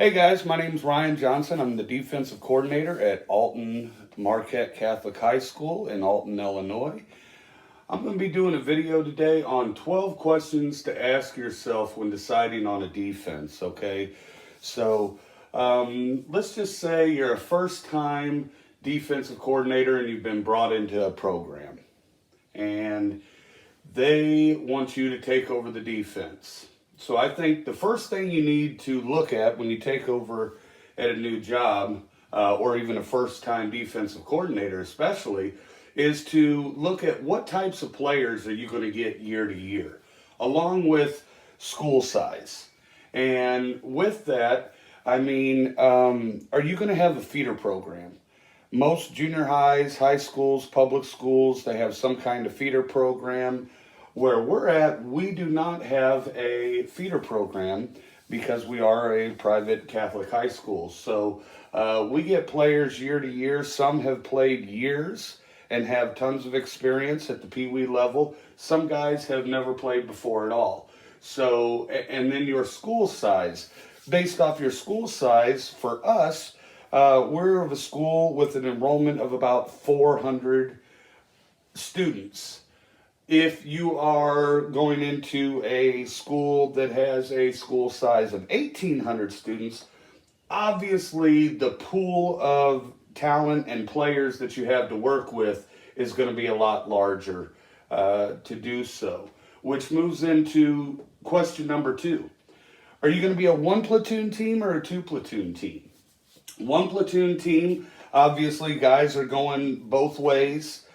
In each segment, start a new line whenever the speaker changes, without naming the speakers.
Hey guys, my name's Ryan Johnson. I'm the defensive coordinator at Alton Marquette Catholic High School in Alton, Illinois. I'm going to be doing a video today on 12 questions to ask yourself when deciding on a defense, okay? So let's just say you're a first-time defensive coordinator and you've been brought into a program. And they want you to take over the defense. So I think the first thing you need to look at when you take over at a new job, or even a first-time defensive coordinator especially, is to look at what types of players are you going to get year to year, along with school size. And with that, I mean, are you going to have a feeder program? Most junior highs, high schools, public schools, they have some kind of feeder program. Where we're at, we do not have a feeder program because we are a private Catholic high school. So we get players year to year. Some have played years and have tons of experience at the Pee Wee level. Some guys have never played before at all. So, and then your school size. Based off your school size, for us, we're of a school with an enrollment of about 400 students. If you are going into a school that has a school size of 1,800 students, obviously the pool of talent and players that you have to work with is going to be a lot larger to do so. Which moves into question number 2. Are you going to be a 1-platoon team or a 2-platoon team? 1-platoon team, obviously guys are going both ways.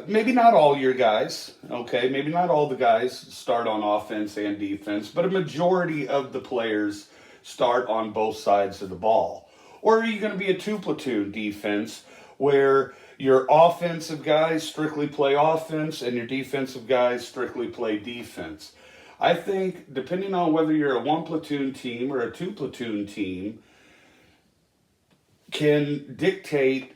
Maybe not all your guys, okay? Maybe not all the guys start on offense and defense, but a majority of the players start on both sides of the ball. Or are you going to be a 2-platoon defense where your offensive guys strictly play offense and your defensive guys strictly play defense? I think depending on whether you're a 1-platoon team or a 2-platoon team can dictate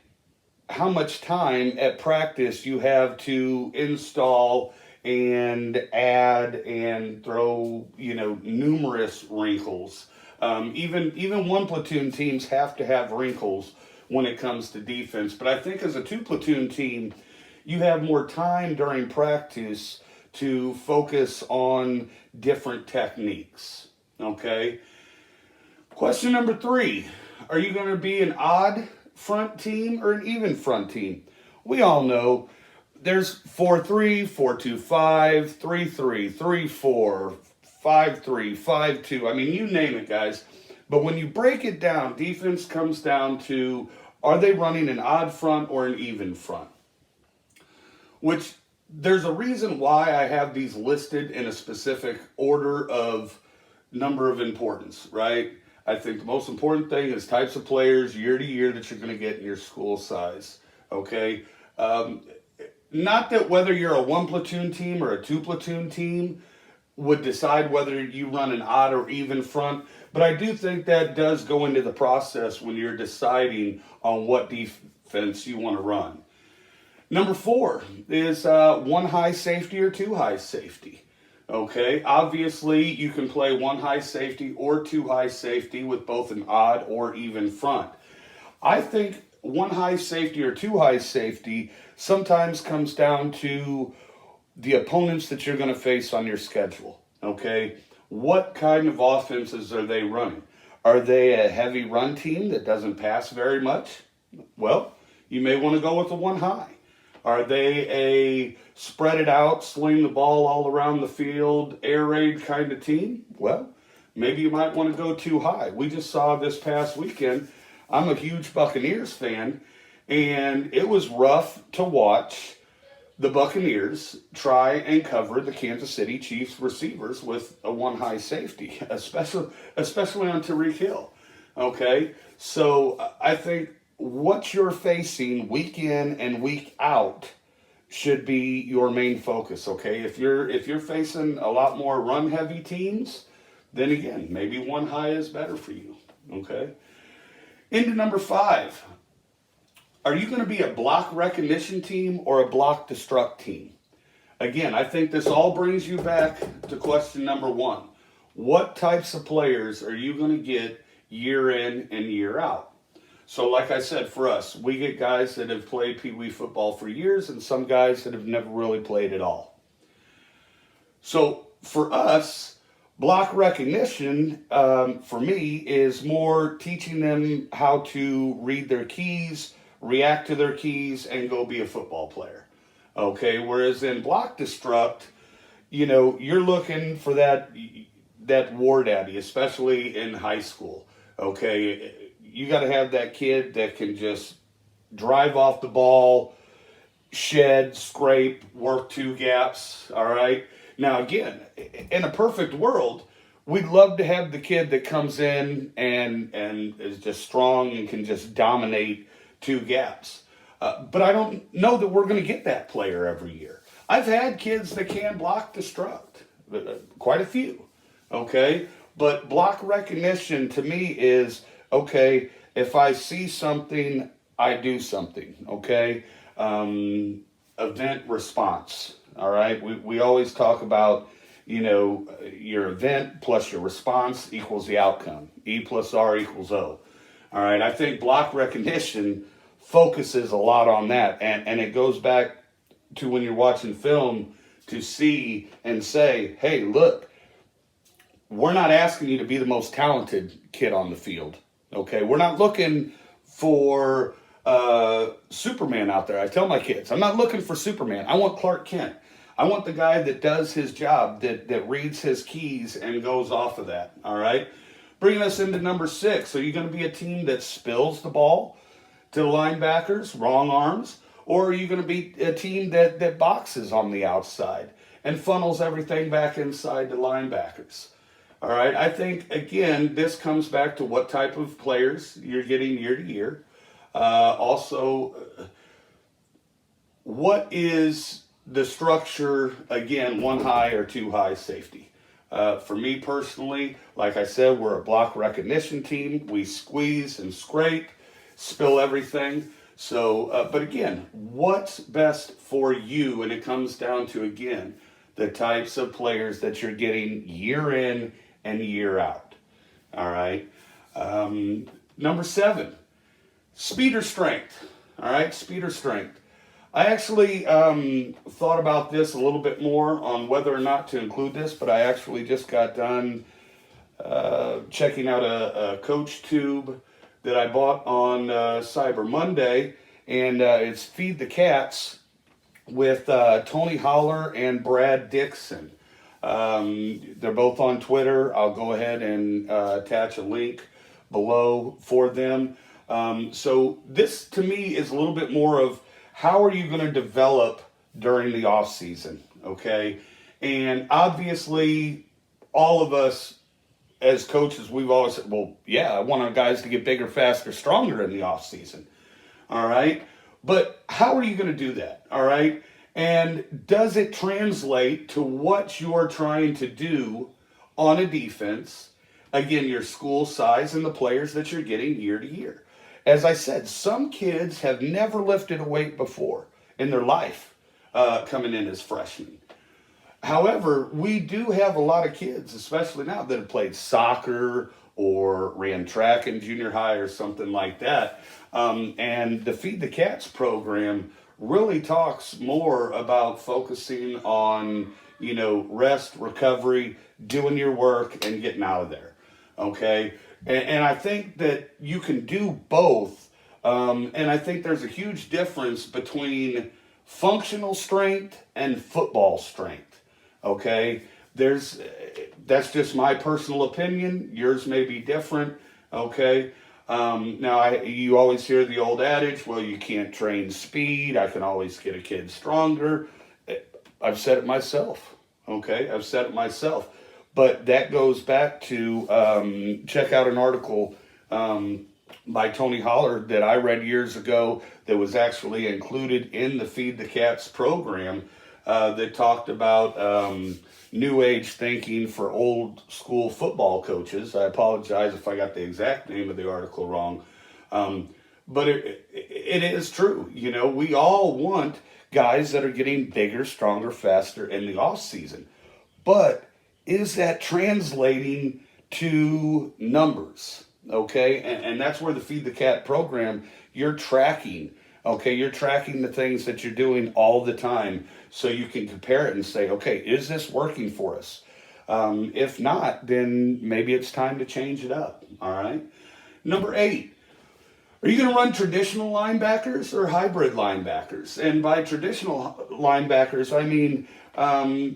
how much time at practice you have to install and add and throw, numerous wrinkles. Even 1-platoon teams have to have wrinkles when it comes to defense. But I think as a 2-platoon team, you have more time during practice to focus on different techniques. Okay? Question number 3. Are you going to be an odd front team or an even front team? We all know there's 4-3, 4-2-5, 3-3, 3-4, 5-3, 5-2. I mean, you name it, guys. But when you break it down, defense comes down to, are they running an odd front or an even front? Which there's a reason why I have these listed in a specific order of number of importance, right? I think the most important thing is types of players year to year that you're going to get in your school size, okay? Not that whether you're a 1-platoon team or a 2-platoon team would decide whether you run an odd or even front, but I do think that does go into the process when you're deciding on what defense you want to run. Number 4 is 1 high safety or 2 high safety. Okay, obviously you can play 1 high safety or 2 high safety with both an odd or even front. I think 1 high safety or 2 high safety sometimes comes down to the opponents that you're going to face on your schedule. Okay, what kind of offenses are they running? Are they a heavy run team that doesn't pass very much? Well, you may want to go with a 1 high. Are they a spread it out, sling the ball all around the field, air raid kind of team? Well, maybe you might want to go 2 high. We just saw this past weekend. I'm a huge Buccaneers fan, and it was rough to watch the Buccaneers try and cover the Kansas City Chiefs receivers with a 1 high safety, especially on Tyreek Hill. Okay, so I think what you're facing week in and week out should be your main focus, okay? If you're facing a lot more run heavy teams, then again, maybe 1 high is better for you, okay? Into number 5. Are you going to be a block recognition team or a block destruct team? Again, I think this all brings you back to question number 1. What types of players are you going to get year in and year out. So like I said, for us, we get guys that have played Pee Wee football for years and some guys that have never really played at all. So for us, block recognition, for me, is more teaching them how to read their keys, react to their keys, and go be a football player. Okay, whereas in block destruct, you're looking for that war daddy, especially in high school. Okay, you got to have that kid that can just drive off the ball, shed, scrape, work two gaps. All right. Now, again, in a perfect world, we'd love to have the kid that comes in and is just strong and can just dominate two gaps. But I don't know that we're going to get that player every year. I've had kids that can block destruct, quite a few. Okay. But block recognition to me is, okay, if I see something, I do something. Okay. Event response. All right. We always talk about, your event plus your response equals the outcome. E plus R equals O. All right. I think block recognition focuses a lot on that. And it goes back to when you're watching film to see and say, hey, look, we're not asking you to be the most talented kid on the field. Okay. We're not looking for Superman out there. I tell my kids, I'm not looking for Superman. I want Clark Kent. I want the guy that does his job, that reads his keys and goes off of that. All right. Bringing us into number 6. Are you going to be a team that spills the ball to the linebackers, wrong arms? Or are you going to be a team that boxes on the outside and funnels everything back inside the linebackers? All right. I think, again, this comes back to what type of players you're getting year to year. Also, what is the structure, again, one high or two high safety? For me personally, like I said, we're a block recognition team. We squeeze and scrape, spill everything. So, but again, what's best for you? And it comes down to, again, the types of players that you're getting year in and year out. All right. Number 7, speed or strength. All right. Speed or strength. I actually thought about this a little bit more on whether or not to include this, but I actually just got done checking out a coach tube that I bought on Cyber Monday, and it's Feed the Cats with Tony Holler and Brad Dixon. They're both on Twitter. I'll go ahead and attach a link below for them. So this to me is a little bit more of how are you going to develop during the off season, okay? And obviously, all of us as coaches, we've always said, well, yeah, I want our guys to get bigger, faster, stronger in the off season, all right? But how are you going to do that, all right? And does it translate to what you're trying to do on a defense? Again, your school size and the players that you're getting year to year. As I said, some kids have never lifted a weight before in their life coming in as freshmen. However, we do have a lot of kids, especially now, that have played soccer or ran track in junior high or something like that. And the Feed the Cats program really talks more about focusing on, rest, recovery, doing your work, and getting out of there. Okay? And I think that you can do both. And I think there's a huge difference between functional strength and football strength. Okay? That's just my personal opinion. Yours may be different. Okay? Now, you always hear the old adage, well, you can't train speed. I can always get a kid stronger. I've said it myself. Okay? I've said it myself. But that goes back to check out an article by Tony Holler that I read years ago that was actually included in the Feed the Cats program that talked about new age thinking for old school football coaches. I apologize if I got the exact name of the article wrong. But it is true. We all want guys that are getting bigger, stronger, faster in the off season. But is that translating to numbers? okay? And that's where the Feed the Cat program, you're tracking, okay? You're tracking the things that you're doing all the time so you can compare it and say, okay, is this working for us? If not, then maybe it's time to change it up, all right? Number 8, are you going to run traditional linebackers or hybrid linebackers? And by traditional linebackers, I mean,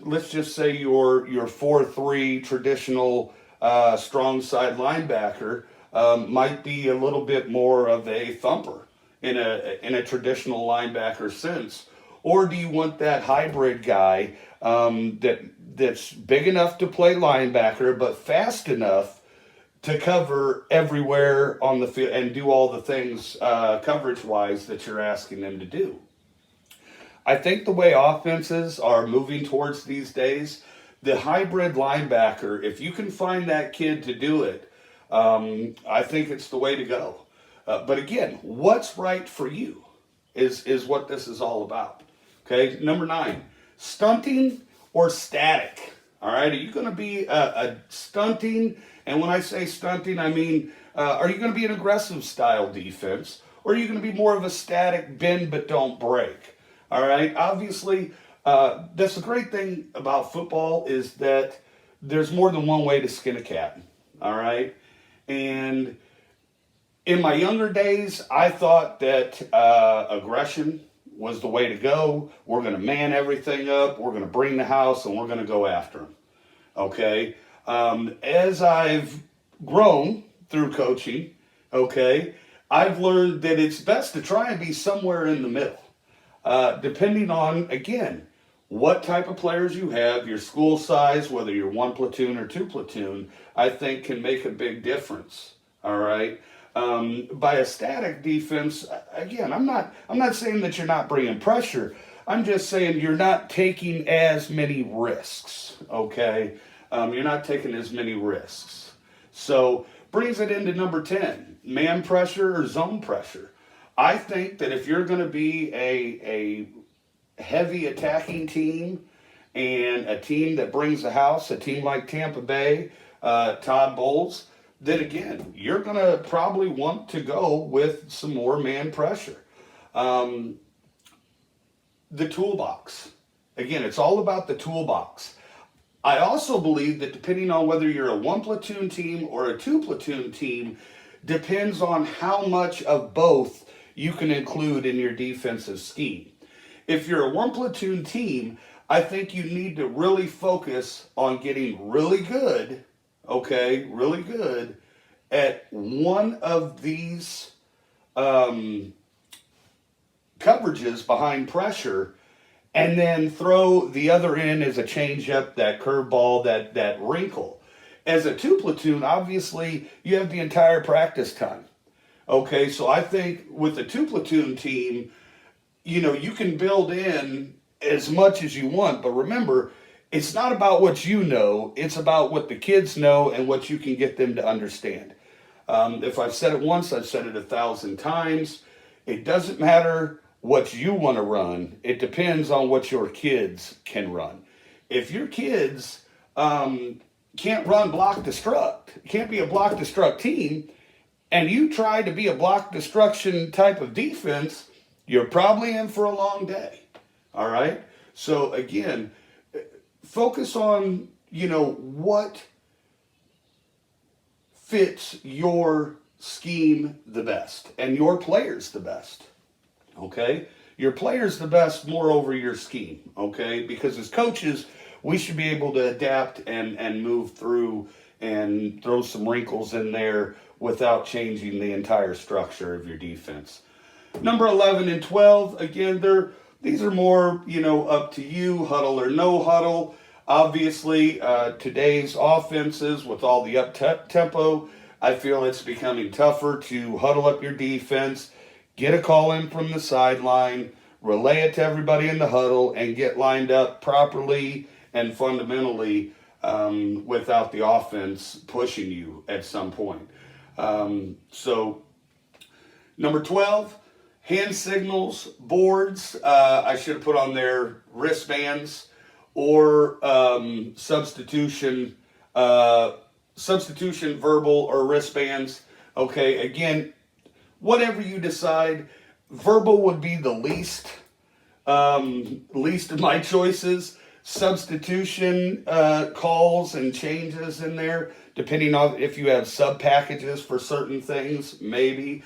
let's just say your 4-3 traditional strong side linebacker might be a little bit more of a thumper in a traditional linebacker sense. Or do you want that hybrid guy that's big enough to play linebacker but fast enough to cover everywhere on the field and do all the things coverage-wise that you're asking them to do? I think the way offenses are moving towards these days, the hybrid linebacker, if you can find that kid to do it, I think it's the way to go. But again, what's right for you is what this is all about. Okay, number 9, stunting or static. All right, are you going to be a stunting? And when I say stunting, I mean, are you going to be an aggressive style defense? Or are you going to be more of a static bend but don't break? All right, obviously, that's the great thing about football is that there's more than one way to skin a cat. All right, and in my younger days, I thought that aggression was the way to go. We're going to man everything up. We're going to bring the house and we're going to go after them. Okay. As I've grown through coaching, okay, I've learned that it's best to try and be somewhere in the middle. Depending on, again, what type of players you have, your school size, whether you're 1 platoon or 2 platoon, I think can make a big difference. All right. By a static defense, again, I'm not saying that you're not bringing pressure. I'm just saying you're not taking as many risks, okay? You're not taking as many risks. So brings it into number 10, man pressure or zone pressure. I think that if you're going to be a heavy attacking team and a team that brings the house, a team like Tampa Bay, Todd Bowles, then again, you're going to probably want to go with some more man pressure. The toolbox. Again, it's all about the toolbox. I also believe that depending on whether you're a 1 platoon team or a 2 platoon team, depends on how much of both you can include in your defensive scheme. If you're a 1 platoon team, I think you need to really focus on getting really good, okay, really good at one of these coverages behind pressure, and then throw the other in as a changeup, that curveball, that wrinkle. As a 2 platoon, obviously, you have the entire practice time. Okay, so I think with a 2 platoon team, you can build in as much as you want, but remember, it's not about what you know, it's about what the kids know and what you can get them to understand. If I've said it once, I've said it 1,000 times. It doesn't matter what you want to run. It depends on what your kids can run. If your kids can't run block destruct, can't be a block destruct team, and you try to be a block destruction type of defense, you're probably in for a long day. All right? So again, focus on, what fits your scheme the best and your players the best. Okay? Your players the best, moreover your scheme. Okay? Because as coaches, we should be able to adapt and move through and throw some wrinkles in there without changing the entire structure of your defense. Number 11 and 12, again, these are more, up to you, huddle or no huddle. Obviously, today's offenses with all the up-tempo, I feel it's becoming tougher to huddle up your defense, get a call in from the sideline, relay it to everybody in the huddle, and get lined up properly and fundamentally without the offense pushing you at some point. So, number 12, hand signals, boards. I should have put on there wristbands or substitution verbal or wristbands. Okay, again, whatever you decide, verbal would be the least of my choices. Substitution calls and changes in there, depending on if you have sub packages for certain things, maybe.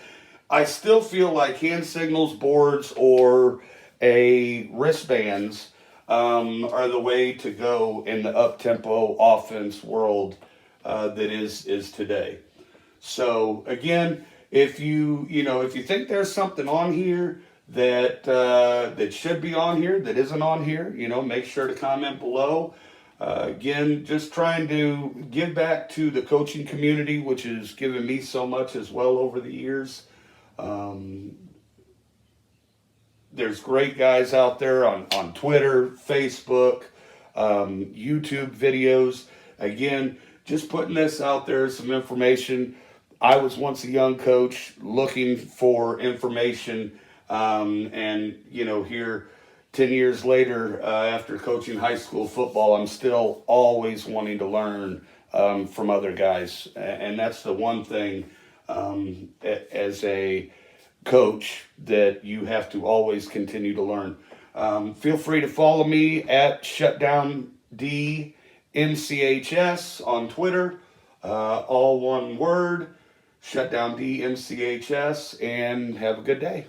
I still feel like hand signals, boards, or a wristbands are the way to go in the up tempo offense world that is today. So again, if you think there's something on here that should be on here that isn't on here, make sure to comment below. Again, just trying to give back to the coaching community, which has given me so much as well over the years. There's great guys out there on Twitter, Facebook, YouTube videos. Again, just putting this out there, some information. I was once a young coach looking for information, and here 10 years later, after coaching high school football, I'm still always wanting to learn from other guys. And that's the one thing as a coach that you have to always continue to learn. Feel free to follow me at ShutdownDMCHS on Twitter, all one word, ShutdownDMCHS, and have a good day.